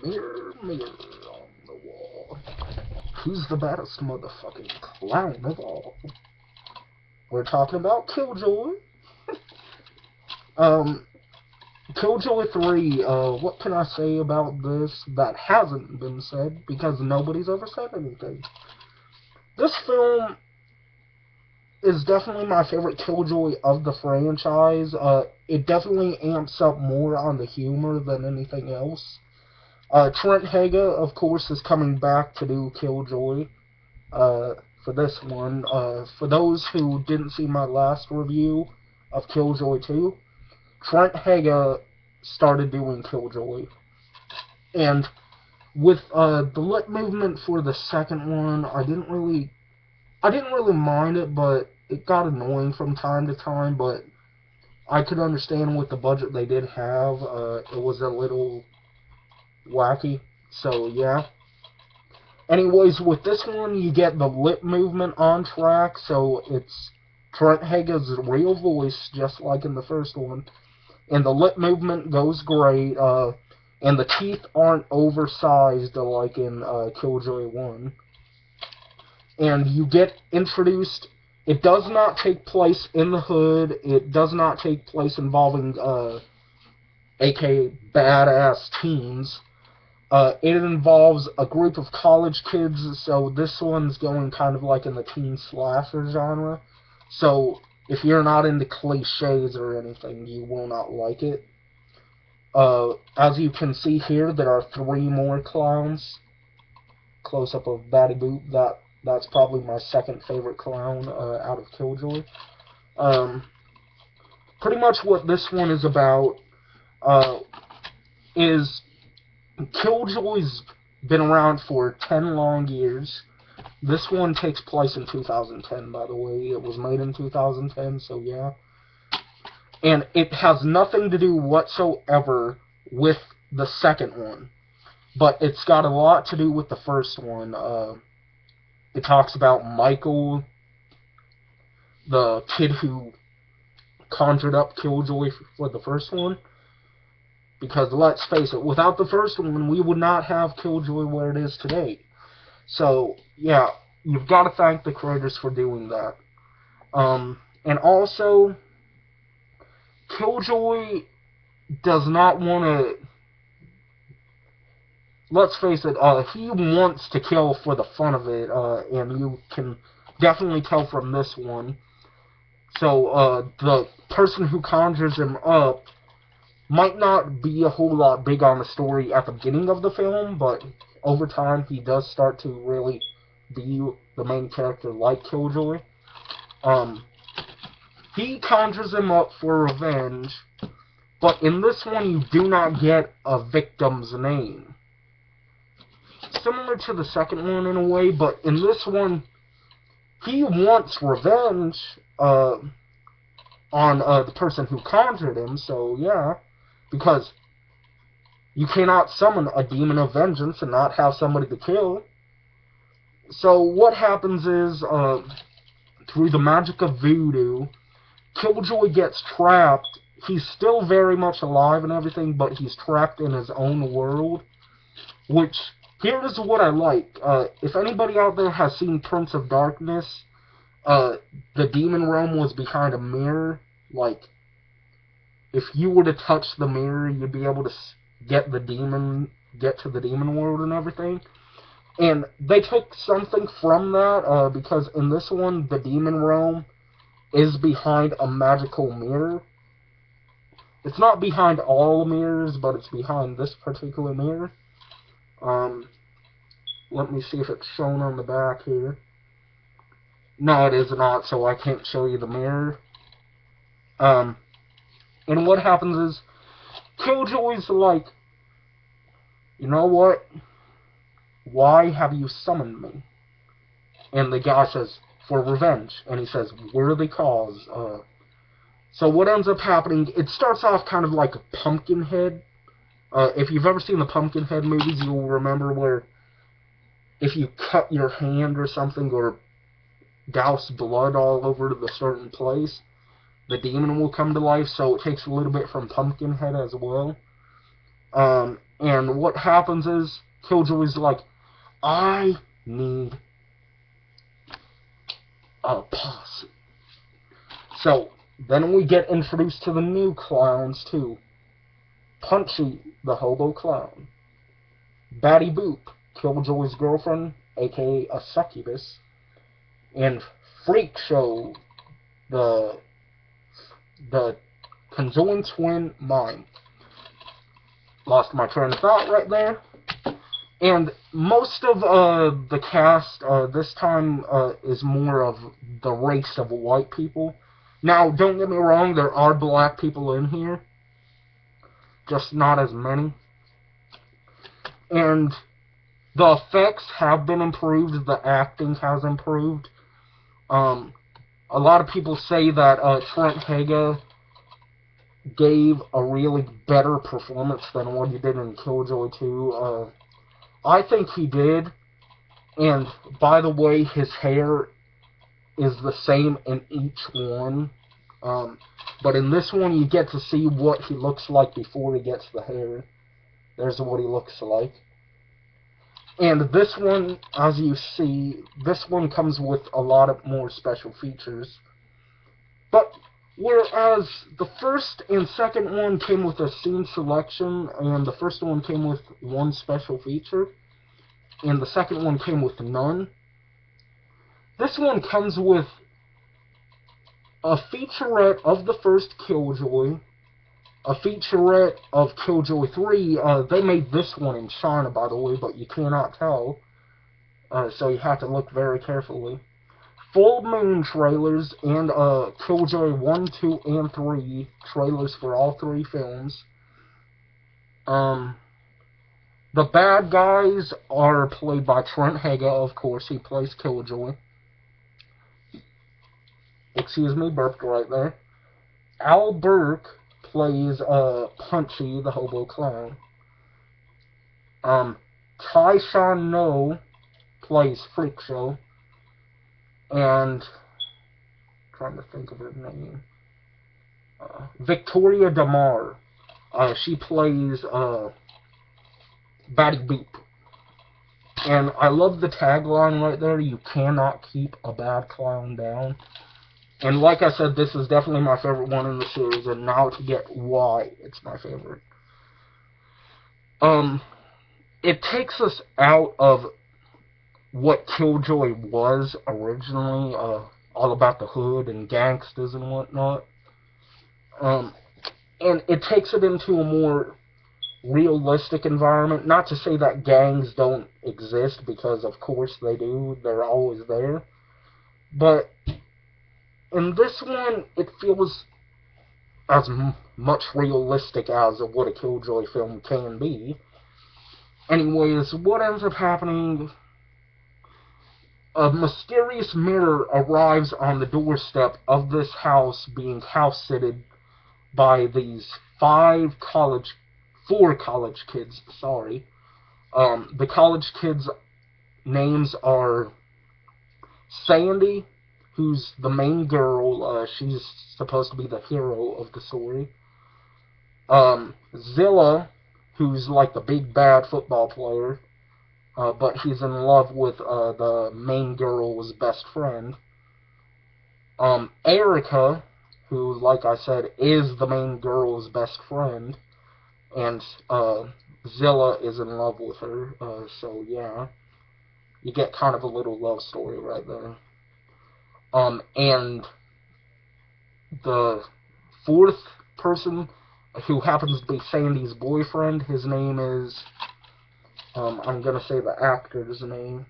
Mirror, mirror on the wall. Who's the baddest motherfucking clown of all? We're talking about Killjoy. um, Killjoy 3, what can I say about this that hasn't been said? Because nobody's ever said anything. This film is definitely my favorite Killjoy of the franchise. It definitely amps up more on the humor than anything else. Trent Haga, of course, is coming back to do Killjoy for this one. For those who didn't see my last review of Killjoy 2, Trent Haga started doing Killjoy. And with the lip movement for the second one, I didn't really mind it, but it got annoying from time to time, but I could understand with the budget they did have. It was a little wacky, so yeah. Anyways, with this one, you get the lip movement on track, so it's Trent Haga's real voice, just like in the first one. And the lip movement goes great, and the teeth aren't oversized like in Killjoy 1. And you get introduced. It does not take place in the hood. It does not take place involving, aka badass teens. It involves a group of college kids, so this one's going kind of like in the teen slasher genre. So if you're not into cliches or anything, you will not like it. As you can see here, there are 3 more clowns. Close up of Batty Boop. That's probably my second favorite clown out of Killjoy. Pretty much what this one is about is Killjoy's been around for 10 long years. This one takes place in 2010, by the way. It was made in 2010, so yeah. And it has nothing to do whatsoever with the second one. But it's got a lot to do with the first one. It talks about Michael, the kid who conjured up Killjoy for the first one. Because let's face it, without the first one, we would not have Killjoy where it is today. So, yeah, you've got to thank the creators for doing that. And also, Killjoy does not want to... Let's face it, he wants to kill for the fun of it, and you can definitely tell from this one. So, the person who conjures him up might not be a whole lot big on the story at the beginning of the film, but over time he does start to really be the main character like Killjoy. He conjures him up for revenge, but in this one you do not get a victim's name. Similar to the second one in a way, but in this one, he wants revenge on the person who conjured him, so yeah. Because you cannot summon a demon of vengeance and not have somebody to kill. So what happens is, through the magic of voodoo, Killjoy gets trapped. He's still very much alive and everything, but he's trapped in his own world. Which, here is what I like. If anybody out there has seen Prince of Darkness, the demon realm was behind a mirror. Like, if you were to touch the mirror, you'd be able to get to the demon world and everything. And they took something from that, because in this one, the demon realm is behind a magical mirror. It's not behind all mirrors, but it's behind this particular mirror. Let me see if it's shown on the back here. No, it is not, so I can't show you the mirror. And what happens is, Killjoy's like, you know what? Why have you summoned me? And the guy says, for revenge. And he says, worthy cause. So what ends up happening, it starts off kind of like a Pumpkinhead. If you've ever seen the Pumpkinhead movies, you'll remember where if you cut your hand or something, or douse blood all over the certain place, the demon will come to life, so it takes a little bit from Pumpkinhead as well. And what happens is, Killjoy's like, I need a posse. So, then we get introduced to the new clowns, too. Punchy, the hobo clown. Batty Boop, Killjoy's girlfriend, aka a succubus. And Freak Show, the conjoined twin mime. Lost my train of thought right there. And most of the cast this time is more of the race of white people. Now, don't get me wrong, there are black people in here, just not as many. And the effects have been improved, the acting has improved. A lot of people say that Trent Haga gave a really better performance than what he did in Killjoy 2. I think he did, and by the way, his hair is the same in each one. But in this one, you get to see what he looks like before he gets the hair. There's what he looks like. And this one, as you see, this one comes with a lot of more special features. But whereas the first and second one came with a scene selection, and the first one came with one special feature, and the second one came with none, this one comes with a featurette of the first Killjoy, a featurette of Killjoy 3. They made this one in China, by the way, but you cannot tell, so you have to look very carefully. Full Moon trailers, and Killjoy 1, 2, and 3 trailers for all three films. The bad guys are played by Trent Haga, of course. He plays Killjoy. Excuse me, burped right there. Al Burke plays Punchy, the hobo clown. Tai-Shan No plays Freak Show. And trying to think of her name. Victoria Damar. She plays Batty Boop. And I love the tagline right there, you cannot keep a bad clown down. And like I said, this is definitely my favorite one in the series, and now to get why it's my favorite. It takes us out of what Killjoy was originally, all about the hood and gangsters and whatnot. And it takes it into a more realistic environment. Not to say that gangs don't exist, because of course they do. They're always there. But in this one, it feels as much realistic as what a Killjoy film can be. Anyways, what ends up happening... A mysterious mirror arrives on the doorstep of this house being house-sitted by these four college kids, sorry. The college kids' names are Sandy, who's the main girl. She's supposed to be the hero of the story. Zilla, who's like the big bad football player. But he's in love with the main girl's best friend. Erica, who, like I said, is the main girl's best friend. And Zilla is in love with her. So, yeah. You get kind of a little love story right there. And the fourth person, who happens to be Sandy's boyfriend, his name is... I'm gonna say the actor's name.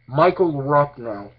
Michael Rupno.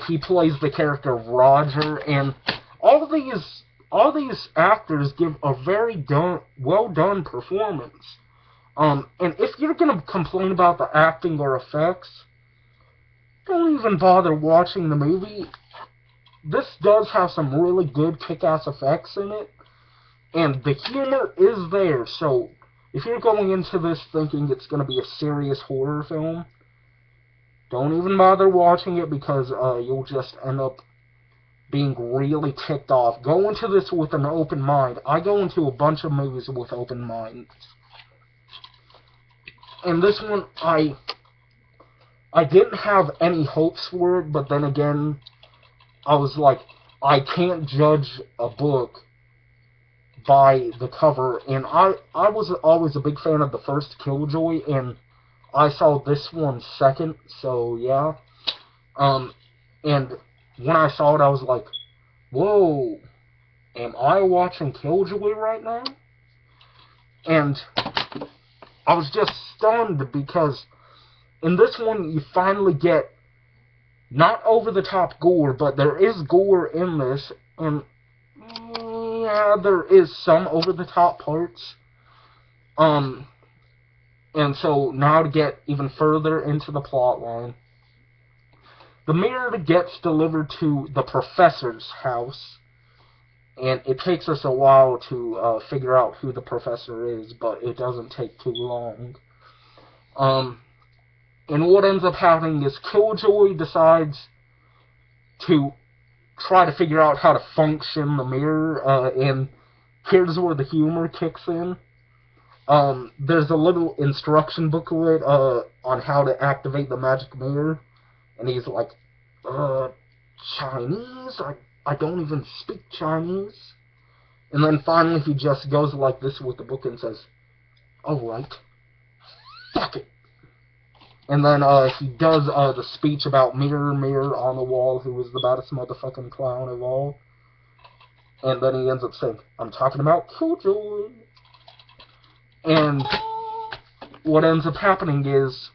He plays the character Roger, and all these actors give a very well done performance. And if you're gonna complain about the acting or effects, don't even bother watching the movie. This does have some really good kick-ass effects in it. And the humor is there, so if you're going into this thinking it's going to be a serious horror film, don't even bother watching it, because you'll just end up being really ticked off. Go into this with an open mind. I go into a bunch of movies with open minds. And this one, I didn't have any hopes for it, but then again, I was like, I can't judge a book by the cover, and I was always a big fan of the first Killjoy, and I saw this one second, so yeah. And when I saw it, I was like, whoa, am I watching Killjoy right now? And I was just stunned because in this one, you finally get not over-the-top gore, but there is gore in this, and yeah, there is some over-the-top parts. And so now to get even further into the plot line, the mirror gets delivered to the professor's house, and it takes us a while to figure out who the professor is, but it doesn't take too long. And what ends up happening is Killjoy decides to try to figure out how to function the mirror, and here's where the humor kicks in. There's a little instruction booklet on how to activate the magic mirror, and he's like, Chinese? I don't even speak Chinese. And then finally he just goes like this with the book and says, alright, fuck it. And then he does the speech about mirror, mirror on the wall, who is the baddest motherfucking clown of all. And then he ends up saying, I'm talking about Killjoy. And what ends up happening is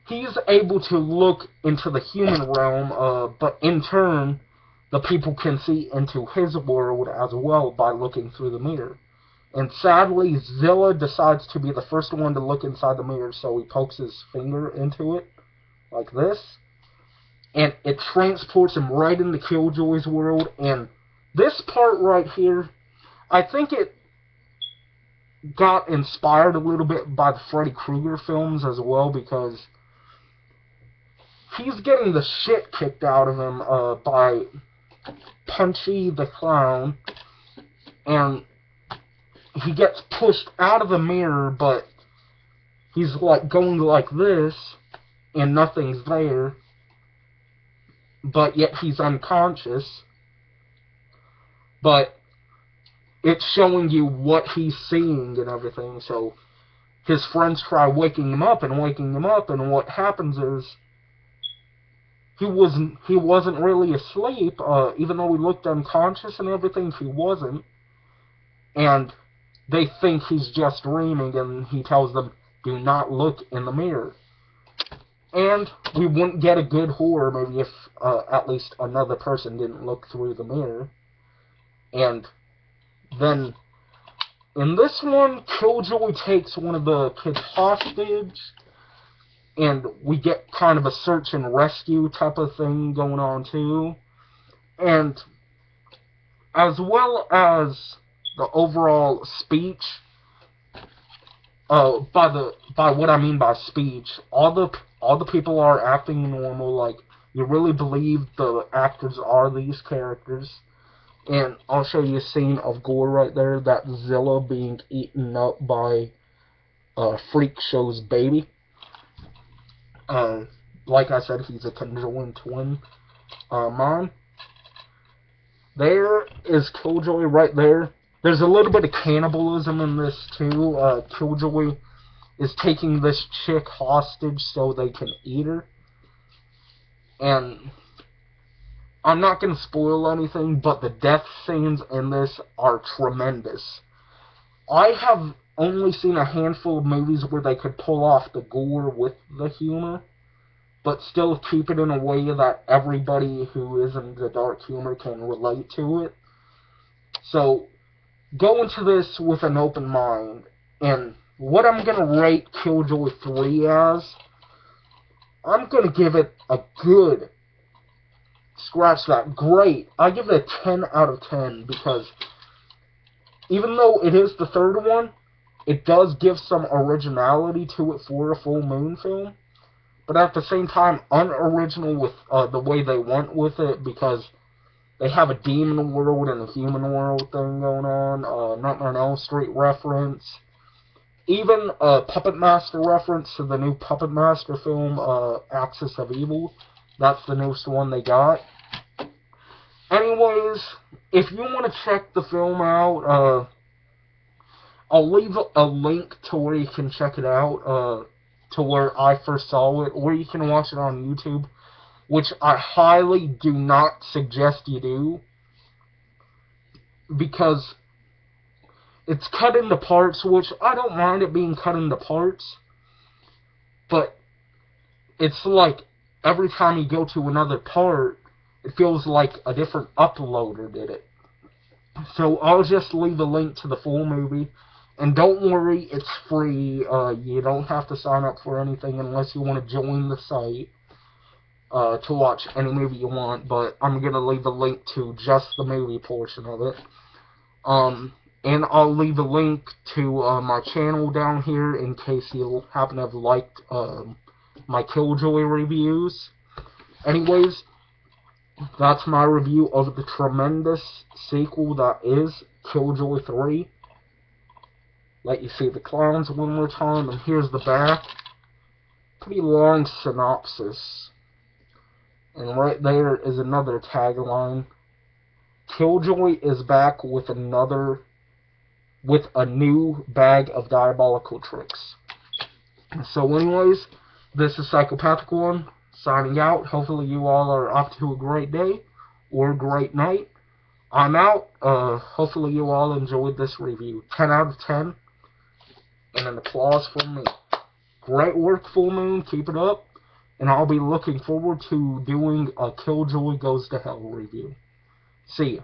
he's able to look into the human realm, but in turn, the people can see into his world as well by looking through the mirror. And sadly, Zilla decides to be the first one to look inside the mirror, so he pokes his finger into it, like this. And it transports him right into Killjoy's world. And this part right here, I think it got inspired a little bit by the Freddy Krueger films as well, because he's getting the shit kicked out of him by Punchy the Clown. And he gets pushed out of the mirror, but he's like going like this, and nothing's there, but yet he's unconscious. But it's showing you what he's seeing and everything, so his friends try waking him up, and what happens is he wasn't really asleep, even though he looked unconscious and everything, he wasn't. And they think he's just dreaming, and he tells them, do not look in the mirror. And we wouldn't get a good horror movie if at least another person didn't look through the mirror. And then, in this one, Killjoy takes one of the kids hostage, and we get kind of a search and rescue type of thing going on too. And as well as the overall speech, by what I mean by speech, all the people are acting normal, like you really believe the actors are these characters. And I'll show you a scene of gore right there, that Zilla being eaten up by Freak Show's baby. Like I said, he's a conjoined twin mine. There is Killjoy right there. There's a little bit of cannibalism in this too. Killjoy is taking this chick hostage so they can eat her. And I'm not going to spoil anything, but the death scenes in this are tremendous. I have only seen a handful of movies where they could pull off the gore with the humor, but still keep it in a way that everybody who is into dark humor can relate to it. So, go into this with an open mind. And what I'm going to rate Killjoy 3 as, I'm going to give it a good, scratch that, great. I give it a 10 out of 10, because even though it is the third one, it does give some originality to it for a full moon film. but at the same time unoriginal with the way they went with it, because they have a demon world and a human world thing going on. Nightmare on Elm Street reference. Even a Puppet Master reference to the new Puppet Master film, Axis of Evil. That's the newest one they got. Anyways, if you want to check the film out, I'll leave a link to where you can check it out, to where I first saw it, or you can watch it on YouTube, which I highly do not suggest you do, because it's cut into parts, which I don't mind it being cut into parts, but it's like every time you go to another part, it feels like a different uploader did it. So I'll just leave a link to the full movie. And don't worry, it's free. You don't have to sign up for anything unless you want to join the site to watch any movie you want. But I'm going to leave a link to just the movie portion of it. And I'll leave a link to my channel down here in case you happen to have liked my Killjoy reviews. Anyways, that's my review of the tremendous sequel that is Killjoy 3. Let you see the clowns one more time, and here's the back. Pretty long synopsis. And right there is another tagline. Killjoy is back with a new bag of diabolical tricks. So anyways, this is Psychopath1c signing out. Hopefully you all are off to a great day or a great night. I'm out. Hopefully you all enjoyed this review. 10 out of 10. And an applause from me. Great work, Full Moon. Keep it up. And I'll be looking forward to doing a Killjoy Goes to Hell review. See ya.